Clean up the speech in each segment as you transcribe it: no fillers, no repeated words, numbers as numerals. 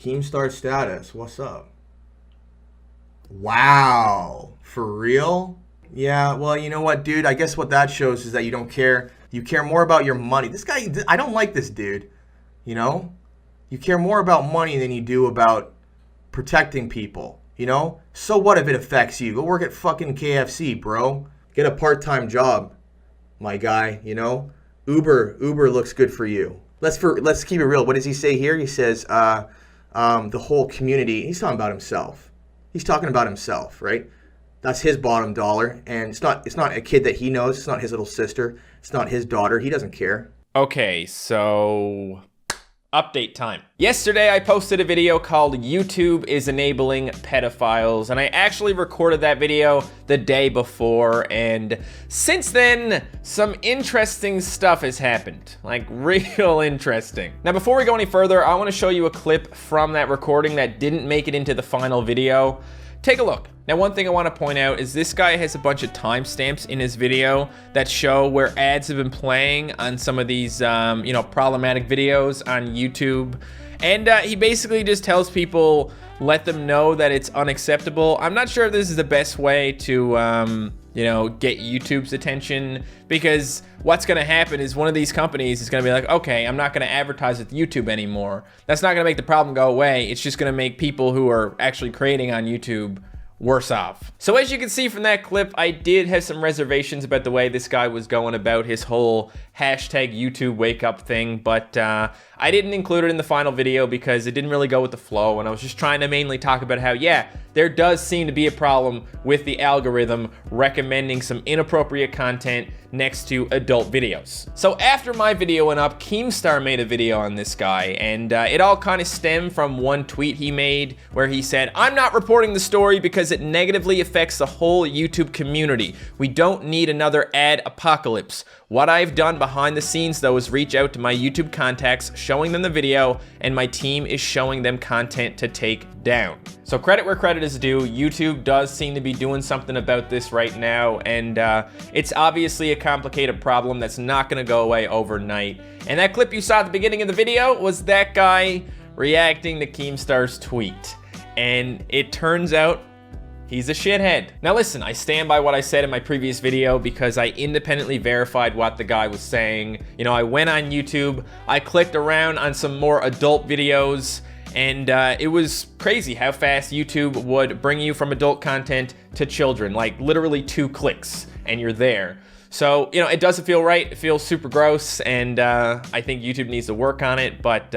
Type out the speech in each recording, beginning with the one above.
Keemstar status. What's up? Wow. For real? Yeah, well, you know what, dude? I guess what that shows is that you don't care. You care more about your money. This guy, I don't like this dude. You know? You care more about money than you do about protecting people. You know? So what if it affects you? Go work at fucking KFC, bro. Get a part-time job, my guy, you know? Uber looks good for you. Let's keep it real. What does he say here? He says, the whole community. He's talking about himself. He's talking about himself, right? That's his bottom dollar, and it's not a kid that he knows. It's not his little sister. It's not his daughter. He doesn't care. Okay, so update time. Yesterday, I posted a video called YouTube is Enabling Pedophiles, and I actually recorded that video the day before, and since then, some interesting stuff has happened. Like, real interesting. Now, before we go any further, I want to show you a clip from that recording that didn't make it into the final video. Take a look. Now, one thing I want to point out is this guy has a bunch of timestamps in his video that show where ads have been playing on some of these, problematic videos on YouTube. And he basically just tells people, let them know that it's unacceptable. I'm not sure if this is the best way to, get YouTube's attention, because what's going to happen is one of these companies is going to be like, okay, I'm not going to advertise with YouTube anymore. That's not going to make the problem go away. It's just going to make people who are actually creating on YouTube worse off. So as you can see from that clip, I did have some reservations about the way this guy was going about his whole hashtag YouTube wake up thing, but I didn't include it in the final video because it didn't really go with the flow, and I was just trying to mainly talk about how, yeah, there does seem to be a problem with the algorithm recommending some inappropriate content next to adult videos. So after my video went up, Keemstar made a video on this guy, and it all kind of stemmed from one tweet he made where he said, "I'm not reporting the story because it negatively affects the whole YouTube community. We don't need another ad apocalypse. What I've done behind the scenes, though, is reach out to my YouTube contacts, showing them the video, and my team is showing them content to take down." So credit where credit is due. YouTube does seem to be doing something about this right now, and it's obviously a complicated problem that's not going to go away overnight. And that clip you saw at the beginning of the video was that guy reacting to Keemstar's tweet. And it turns out he's a shithead. Now listen, I stand by what I said in my previous video because I independently verified what the guy was saying. You know, I went on YouTube, I clicked around on some more adult videos, and it was crazy how fast YouTube would bring you from adult content to children, like literally 2 clicks, and you're there. So, you know, it doesn't feel right. It feels super gross, and I think YouTube needs to work on it, but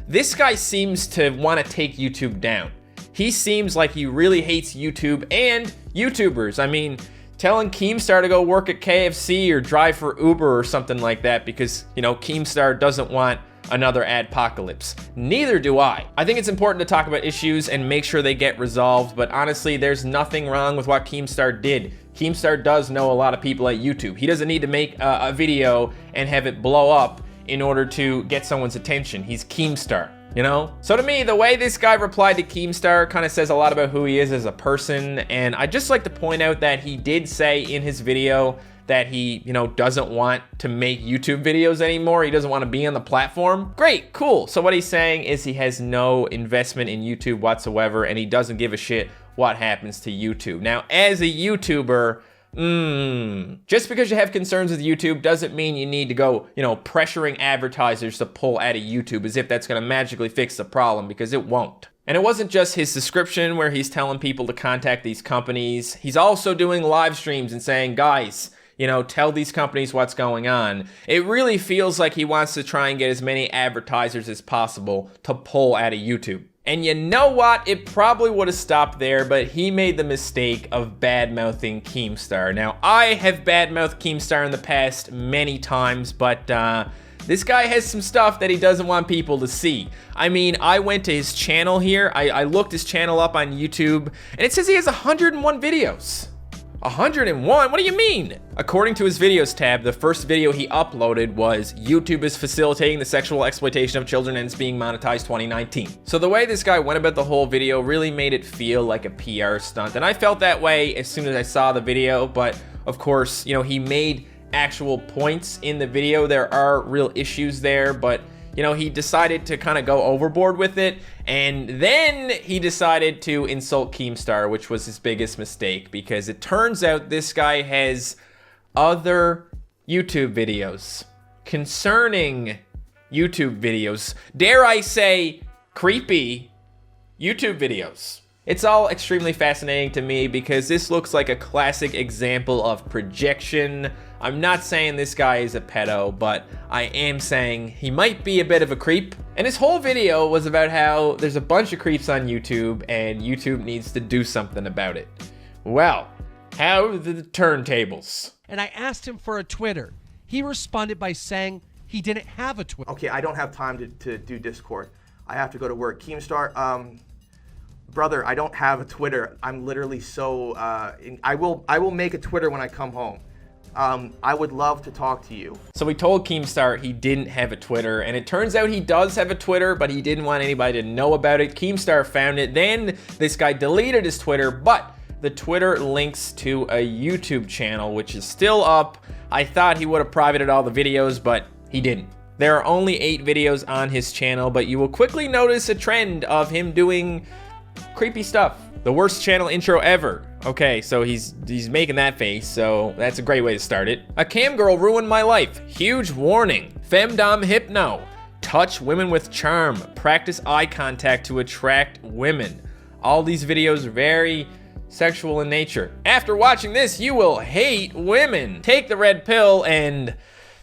this guy seems to want to take YouTube down. He seems like he really hates YouTube and YouTubers. I mean, telling Keemstar to go work at KFC or drive for Uber or something like that because, you know, Keemstar doesn't want another adpocalypse. Neither do I. I think it's important to talk about issues and make sure they get resolved, but honestly, there's nothing wrong with what Keemstar did. Keemstar does know a lot of people at YouTube. He doesn't need to make a video and have it blow up in order to get someone's attention. He's Keemstar, you know? So to me, the way this guy replied to Keemstar kind of says a lot about who he is as a person, and I'd just like to point out that he did say in his video that he, you know, doesn't want to make YouTube videos anymore. He doesn't want to be on the platform. Great, cool. So what he's saying is he has no investment in YouTube whatsoever, and he doesn't give a shit what happens to YouTube. Now, as a YouTuber, just because you have concerns with YouTube doesn't mean you need to go, you know, pressuring advertisers to pull out of YouTube as if that's going to magically fix the problem, because it won't. And it wasn't just his subscription where he's telling people to contact these companies. He's also doing live streams and saying, guys, you know, tell these companies what's going on. It really feels like he wants to try and get as many advertisers as possible to pull out of YouTube. And you know what? It probably would have stopped there, but he made the mistake of bad-mouthing Keemstar. Now, I have bad-mouthed Keemstar in the past many times, but this guy has some stuff that he doesn't want people to see. I mean, I went to his channel here. I looked his channel up on YouTube, and it says he has 101 videos. 101? What do you mean? According to his videos tab, the first video he uploaded was YouTube is facilitating the sexual exploitation of children and it's being monetized 2019. So the way this guy went about the whole video really made it feel like a PR stunt. And I felt that way as soon as I saw the video, but of course, you know, he made actual points in the video. There are real issues there, but you know, he decided to kind of go overboard with it, and then he decided to insult Keemstar, which was his biggest mistake, because it turns out this guy has other YouTube videos concerning YouTube videos. Dare I say, creepy YouTube videos. It's all extremely fascinating to me because this looks like a classic example of projection. I'm not saying this guy is a pedo, but I am saying he might be a bit of a creep. And his whole video was about how there's a bunch of creeps on YouTube and YouTube needs to do something about it. Well, how are the turntables? And I asked him for a Twitter. He responded by saying he didn't have a Twitter. Okay, I don't have time to do Discord. I have to go to work. Keemstar, brother, I don't have a Twitter. I'm literally so, I will make a Twitter when I come home. I would love to talk to you. So we told Keemstar he didn't have a Twitter, and it turns out he does have a Twitter, but he didn't want anybody to know about it. Keemstar found it. Then this guy deleted his Twitter, but the Twitter links to a YouTube channel, which is still up. I thought he would have privated all the videos, but he didn't. There are only 8 videos on his channel, but you will quickly notice a trend of him doing creepy stuff. The worst channel intro ever. Okay, so he's making that face, so that's a great way to start it. A cam girl ruined my life. Huge warning. Femdom hypno. Touch women with charm. Practice eye contact to attract women. All these videos are very sexual in nature. After watching this, you will hate women. Take the red pill and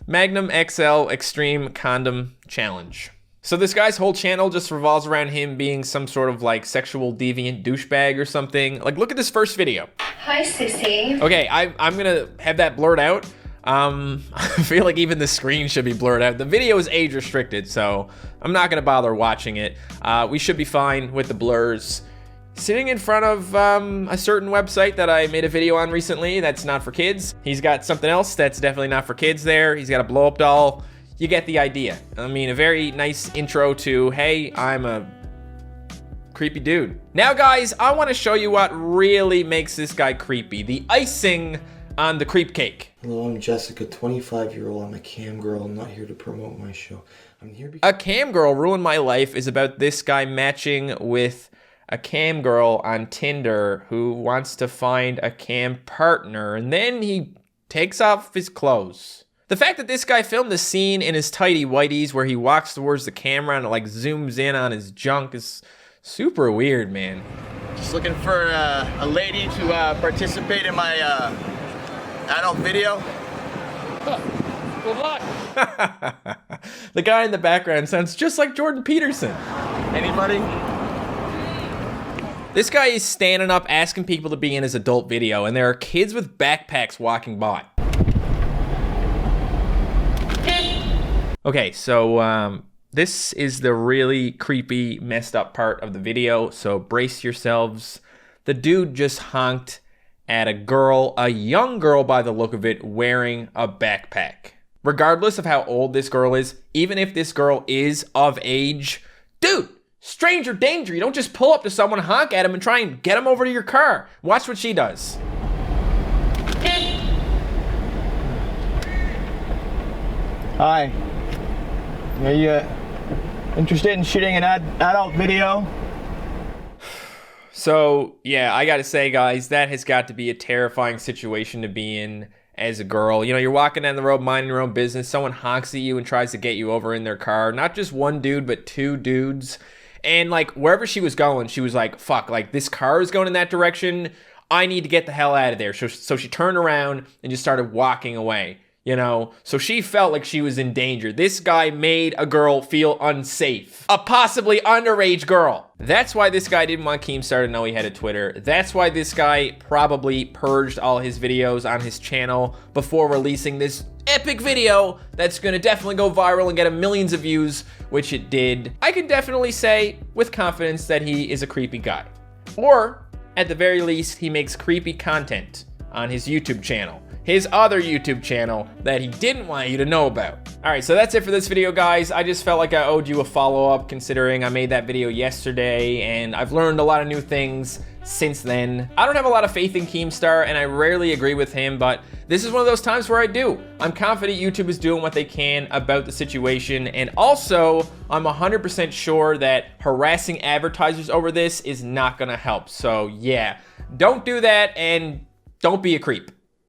Magnum XL Extreme Condom Challenge. So this guy's whole channel just revolves around him being some sort of like sexual deviant douchebag or something. Like, look at this first video. Hi, Sissy. Okay, I'm gonna have that blurred out. I feel like even the screen should be blurred out. The video is age restricted, so I'm not gonna bother watching it. We should be fine with the blurs. Sitting in front of a certain website that I made a video on recently that's not for kids. He's got something else that's definitely not for kids there. He's got a blow up doll. You get the idea. I mean, a very nice intro to, hey, I'm a creepy dude. Now guys, I wanna show you what really makes this guy creepy. The icing on the creep cake. Hello, I'm Jessica, 25-year-old. I'm a cam girl. I'm not here to promote my show. I'm here because... A cam girl ruined my life is about this guy matching with a cam girl on Tinder who wants to find a cam partner, and then he takes off his clothes. The fact that this guy filmed the scene in his tighty whities where he walks towards the camera and it like zooms in on his junk is super weird, man. Just looking for a lady to participate in my adult video. Good luck. The guy in the background sounds just like Jordan Peterson. Anybody? This guy is standing up asking people to be in his adult video, and there are kids with backpacks walking by. Okay, so this is the really creepy, messed up part of the video, so brace yourselves. The dude just honked at a girl, a young girl by the look of it, wearing a backpack. Regardless of how old this girl is, even if this girl is of age, dude, stranger danger. You don't just pull up to someone, honk at him, and try and get him over to your car. Watch what she does. Hi. Are you interested in shooting an adult video? So, yeah, I gotta say, guys, that has got to be a terrifying situation to be in as a girl. You know, you're walking down the road, minding your own business, someone honks at you and tries to get you over in their car. Not just one dude, but 2 dudes. And, like, wherever she was going, she was like, fuck, like, this car is going in that direction. I need to get the hell out of there. So she turned around and just started walking away. You know, so she felt like she was in danger. This guy made a girl feel unsafe. A possibly underage girl. That's why this guy didn't want Keemstar to know he had a Twitter. That's why this guy probably purged all his videos on his channel before releasing this epic video that's gonna definitely go viral and get millions of views, which it did. I can definitely say with confidence that he is a creepy guy. Or, at the very least, he makes creepy content on his YouTube channel. His other YouTube channel that he didn't want you to know about. All right, so that's it for this video, guys. I just felt like I owed you a follow-up considering I made that video yesterday and I've learned a lot of new things since then. I don't have a lot of faith in Keemstar and I rarely agree with him, but this is one of those times where I do. I'm confident YouTube is doing what they can about the situation, and also I'm 100% sure that harassing advertisers over this is not gonna help. So yeah, don't do that and don't be a creep.